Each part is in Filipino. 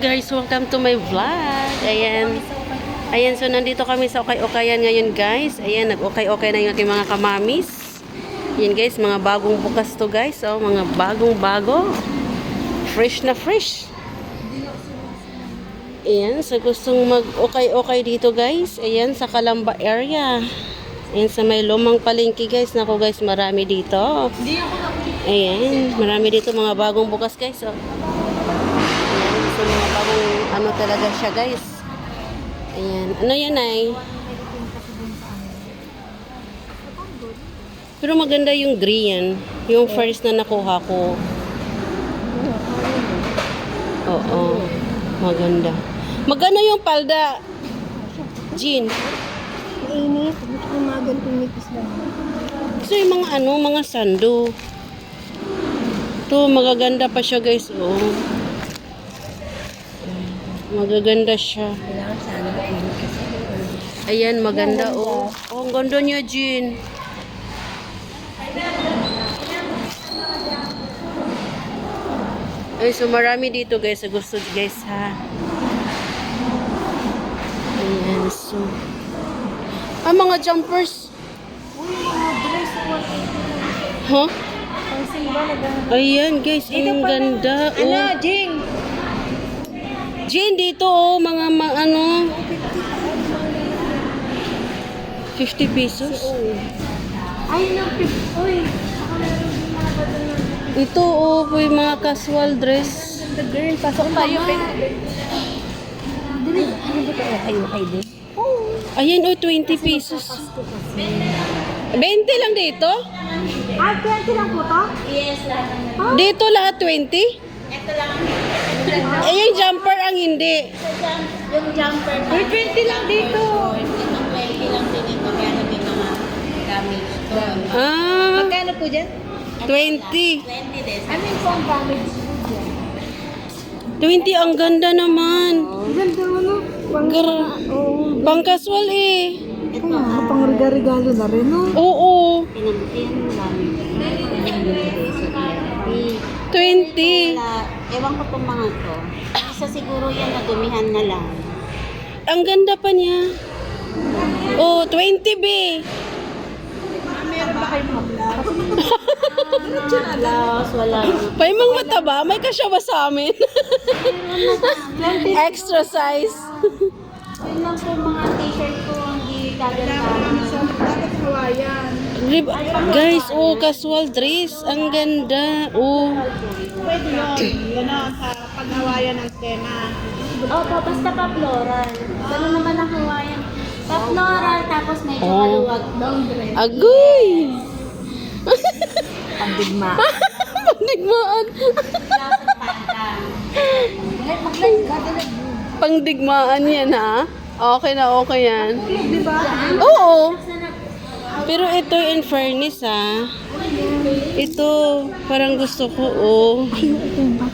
guys, welcome to my vlog. Ayan. Ayan, so nandito kami sa Okay-Okayan ngayon guys. Ayan, nag-okay-okay na yung ating mga kamamis. Ayan guys, mga bagong bukas to guys. Oh, mga bagong bago. Fresh na fresh. Ayan, sa gustong mag-okay-okay dito guys. Ayan, sa Calamba area. Ayan, sa may lumang palengke guys. Naku guys, marami dito. Ayan, marami dito mga bagong bukas guys. Oh. So, mga bagong ano talaga siya guys. Ayan. Ano yan ay? Pero maganda yung green. Yung first na nakuha ko. Oo. Maganda. Maganda yung palda. Jean. Mainit. Gusto ko mga ganitong nipis lang. So yung mga ano, mga sando. Ito, magaganda pa siya guys. Oh. Magaganda siya. Kailangan sana mainit kasi. Ayan, maganda oh. Oh, ang ganda niya, Jean. Ay, so marami dito guys. Sa gusto guys ha. Ayan, so. Ah, mga jumpers. Uy, mga dress. Huh? Ang simba na Ayan guys, ang ganda. Oh. Ano, Jing? Jean, dito oh, mga ano. 50 pesos. Ay, no, uy. Ito oh, yung mga casual dress. The girl, pasok tayo. Dili, ano ba ito? Okay din. Ayan oh, 20 pesos. 20 lang dito? Ah, 20 lang po to? Yes, lang. Dito lahat 20? Ito lang. Eh, yung jumper ang hindi. Yung jumper pa. 20 lang dito. Itong 20 lang din ito. Kaya may mga damage to. Ah, Magkano po dyan? 20. 20 din. Ano yung phone damage? 20, ang ganda naman. Ang ganda ano? Pang casual eh. Ito, Pang regalo na rin, no? Oo, pinamutihan mo lang. 20. Ewan ko itong mga to. Isa siguro yan nadumihan na lang. Ang ganda pa niya. Oh, 20 B. Meron ba kayong mablas? Blouse, wala. May mga mataba, may kasya ba sa amin? Extra size. Yun lang po mga t-shirt ko. Hindi kaganda. Dapat Hawaiian. Guys, oh, casual dress. Ang ganda. Oh. Pwede yun. Yan o, sa pag-Hawaiian ng Stena. Opo, basta pa floral. Ganun naman ang Hawaiian. Pa floral, tapos medyo Oh. maluwag. Long dress. Agoy! Pandigma. Pangdigmaan. Blouse at panta. Pangdigmaan yan, ha? Okay na, okay yan. Di ba? Oo. Pero ito, in fairness, ha? Ito, parang gusto ko, oh.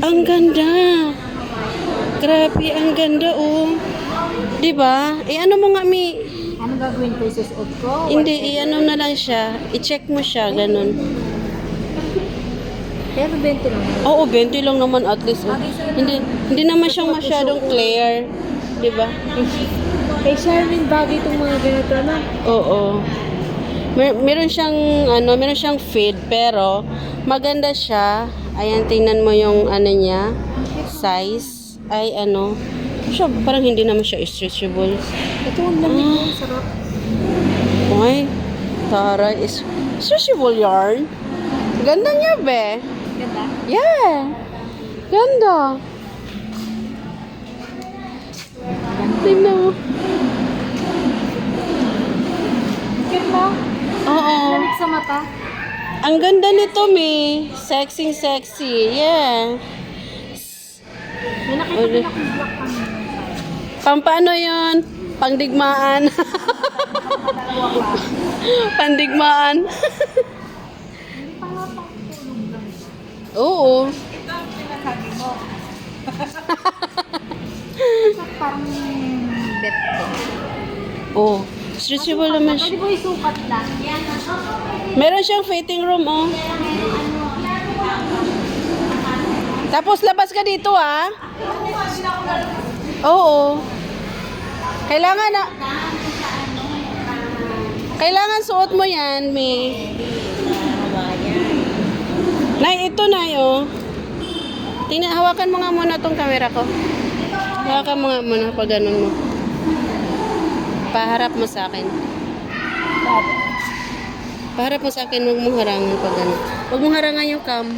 Ang ganda. Grabe, ang ganda, oh. Diba? Eh, ano mo nga, Mi? Ano gagawin ko? Isusuot ko? Hindi, i-ano na lang siya. I-check mo siya, ganun. Pero 20 lang. Oo, 20 lang naman at least. Oh. Hindi naman siyang masyadong clear. Diba? Kay Charlene, bagay itong mga ganito, no? Oo. Meron siyang meron siyang feed pero maganda siya. Ayan, tingnan mo yung ano niya, size. Ay siya parang hindi naman siya stretchable. Ito ang lamig mo, sarap. Ay, taray is stretchable yarn. Ganda niya, be. Ganda? Yeah. Ganda. Tingnan mo. Ganda? Oo. Lamig sa mata. Ang ganda nito, me. Sexy, sexy. Yeah. May nakita din akong black pang. Pampano yun? Pangdigmaan. Pandigmaan. Oo. Ito ang sinasabi mo. Parang bet ko. Oh. Stretchable naman Pwede siya. mo isukat lang. Yan. Meron siyang fitting room, oh. Tapos labas ka dito ah. Oo. Kailangan na. Kailangan suot mo yan, May. Nay, ito na oh. Tingnan, hawakan mo nga muna tong camera ko. Hawakan mo nga muna pag ganun mo. Paharap mo sa akin. Paharap mo sa akin, huwag mong harangan pag ganun. Huwag mong harangan yung cam.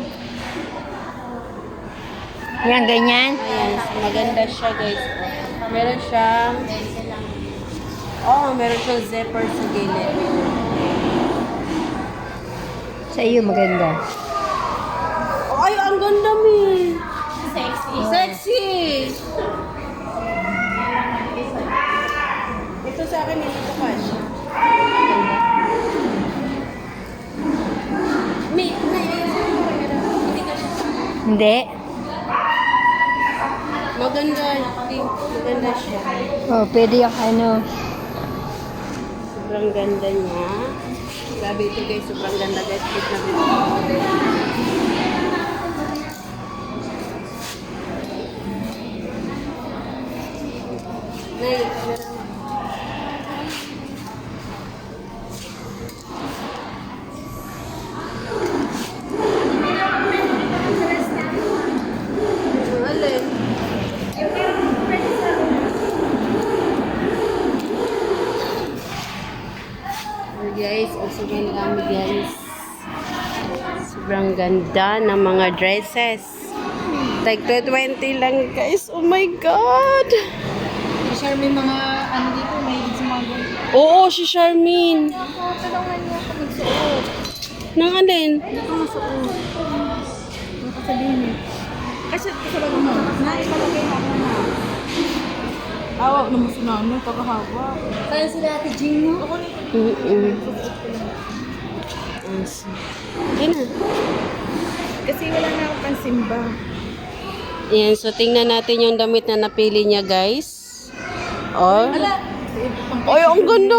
Yan, ganyan. Ayan, so maganda siya guys. Meron siyang meron siyang zipper sa gilid. Sa iyo maganda. Oh, ay, ang ganda, Mi. Sexy. Sexy! Ito sa akin, hindi ko kasha. Mi, hindi kasha. Hindi. Maganda siya. Oh, pwede yung ano. Sobrang ganda niya. Grabe ito guys, sobrang ganda guys. Wait na dito. Nay, camera mo. Alin? Guys, sobrang dami guys. Sobrang ganda ng mga dresses. Like 20 lang guys. Oh my God! Si Charmaine mga ano dito, may sa mga ganito. Oo, si Charmaine. Tulungan niya ako magsuot. Nang alin? Nakasuot. Nakasabihin niya. Kasi kasalaga mo. Naipalagay ako na. Awak naman si Nano, pagkahawak. Kaya sila Ate Jean, no? Ako nito. Ayun na. Kasi wala na akong pansimba. Yan, so tingnan natin yung damit na napili niya guys. Oh. Ay, ang ganda.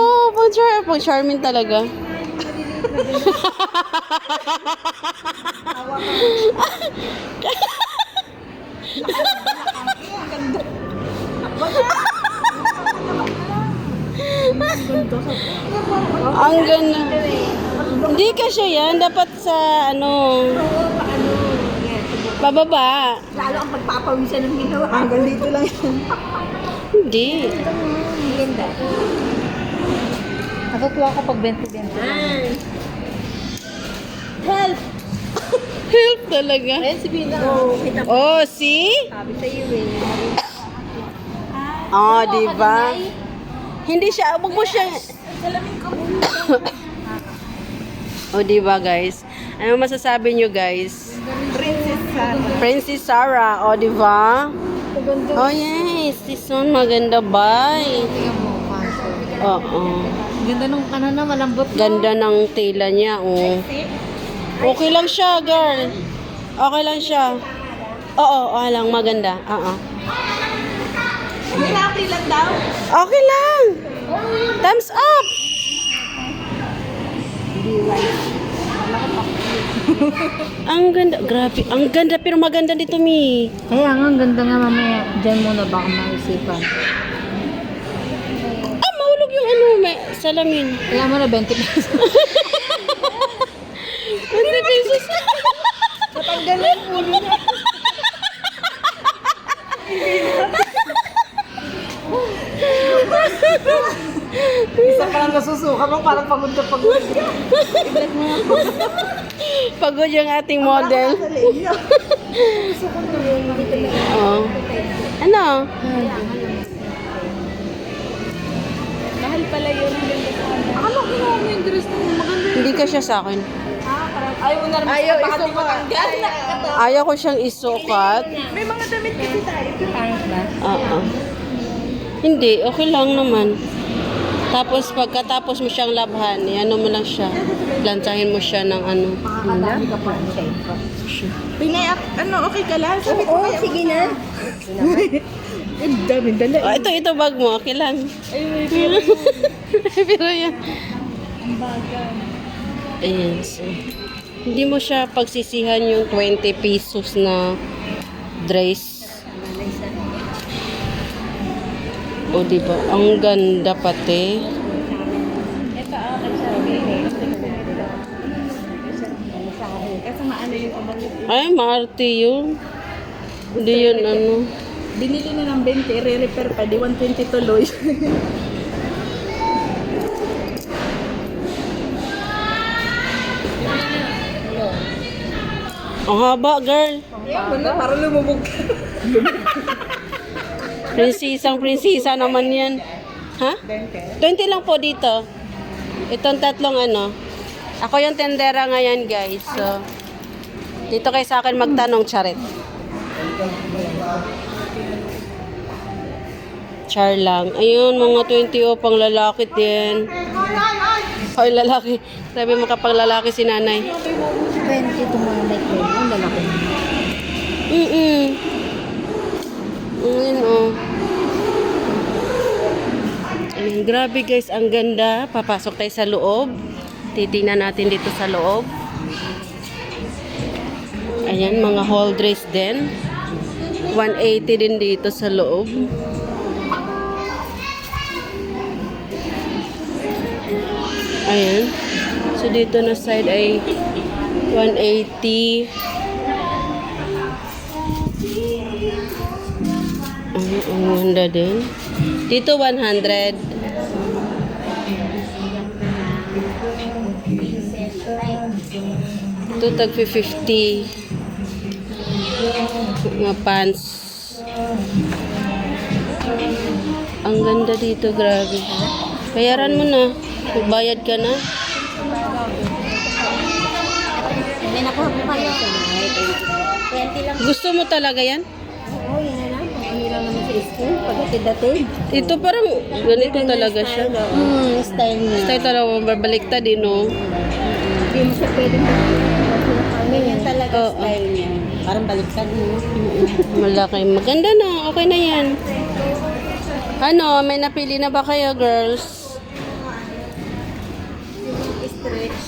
Pang Charmaine talaga. Ang ganda. Hindi kasi yan. Dapat sa ano. Bababa. Lalo ang pagpapawisan ng ginawa. Hanggang dito lang yan. Hindi. Ganda. Natutuwa ko pag 20-20. Help! Help talaga. Ayan si Bina. Oo, kita mo. Oh, see? Sabi sa iyo eh. Oh, di ba? Hindi siya, wag mo siya. Salamin ko. Oh, di ba, guys? Ano masasabi nyo, guys? Princess Sarah. Princess Sarah, oh, di ba? Oh, yes. This one maganda, bye. Tingnan mo, cancel. Oo. Ganda nung ano na, malambot. Ganda ng tela niya, oh. Okay lang siya, girl. Okay lang siya. Oo, okay lang, maganda. Oo. Grabe lang daw. Okay lang. Thumbs up. Ang ganda. Grabe. Ang ganda pero maganda dito, Mi. Kaya nga, ang ganda nga mamaya. Diyan muna baka maisipan. Ah, mahulog yung ano, may salamin. Kaya mo na 20 pesos. 20 pesos. Natanggalan mo niya. Isa pa lang nasusuka mo, parang pagod na pagod. I-vlog mo nga po. Pagod yung ating model. Sa linya. Oh. Ano? Mahal pala yun. Ang ganda sa kanya. Ano kinuha mo yung dress mo? Maganda. Hindi ka siya sa akin. Ayaw mo na rin. Ayaw, isukat. Ayaw ko siyang isukat. May mga damit kasi tayo. Pangit ba? Oo. Hindi, okay lang naman. Tapos pagkatapos mo siyang labhan, ano mo lang siya. Lansahin mo siya ng ano. Marami ka pa. Pinay, ano, okay ka lang? Sabi ko kaya. Sige na. Ang dami, dala. Oh, ito bag mo, okay lang. Ay, Pero yan. ang baga. Ayan, so. Hindi mo siya pagsisihan yung 20 pesos na dress. O, diba? Ang ganda pati. Ito, okay siya. Kasi maano yung ibang Ay, maarte yun. Hindi yun, ano. Binili na ng 20, i-repair pa, di 120 tuloy. Ang haba, girl. Wala, para lumubog ka. Prinsisa naman yan. Ha? 20 lang po dito. Itong tatlong ano. Ako yung tendera ngayon, guys. So, dito kayo sa akin magtanong, charet. Char lang. Ayun, mga 20 o pang lalaki din. Ay, lalaki. Sabi mo kapag lalaki si nanay. 20 to mga like yun. Ang lalaki. Ayun, oh. Ayun, grabe guys, ang ganda. Papasok tayo sa loob. Titingnan natin dito sa loob. Ayan, mga hall dress din. 180 din dito sa loob. Ayan. So, dito na side ay 180. Ang ganda din. Dito 100. Ito tag 50. Mga pants. Ang ganda dito, grabe. Bayaran mo na. Magbayad ka na. May nakuha po kayo. 20 lang. Gusto mo talaga yan? Oo, yan na lang. Ano lang naman sa school. Pagkatid-datid. Ito parang ganito talaga siya. Style niya. Style talaga mababaliktad din, no? Hindi mo siya pwedeng ganyan talaga Oo. style niya. Parang baliktad mo. Malaki. Maganda na. Okay na yan. Ano, may napili na ba kayo, girls? Stretch.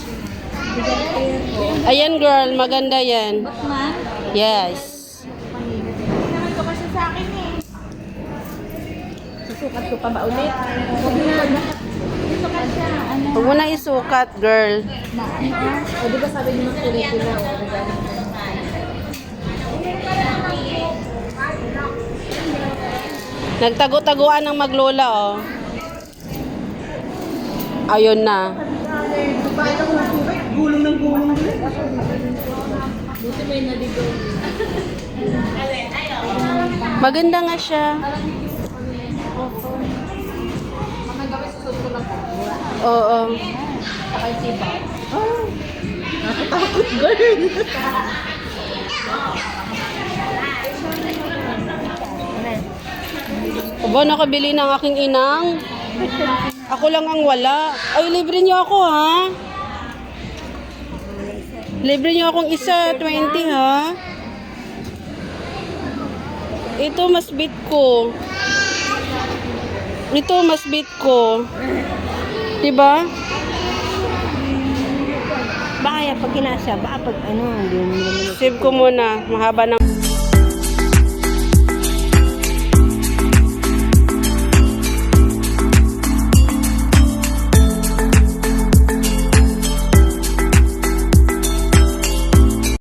Ayan, girl. Maganda yan. Batman. Yes. Ito kasi sa akin eh. Susukat ko pa ba ulit? Huwag na. Ito kasi ano. Huwag mo na isukat, girl. O, di ba sabi niyo mas kulay ko na? Nagtago-taguan ng maglola, oh. Ayun na. Bakit ako ng tubig? Gulong ng gulong. Buti may naligaw. Maganda nga siya. Magagawin sa susunod lang po. Oo. Sakay siba. Oh, nakatakot, girl. Aba, nakabili ng aking inang. Ako lang ang wala. Ay, libre niyo ako, ha? Libre niyo akong isa, 20, ha? Ito, mas bit ko. Ito, mas bit ko. Diba? Baka pag kinasya, baka pag ano, hindi mo Save ko muna. Mahaba ng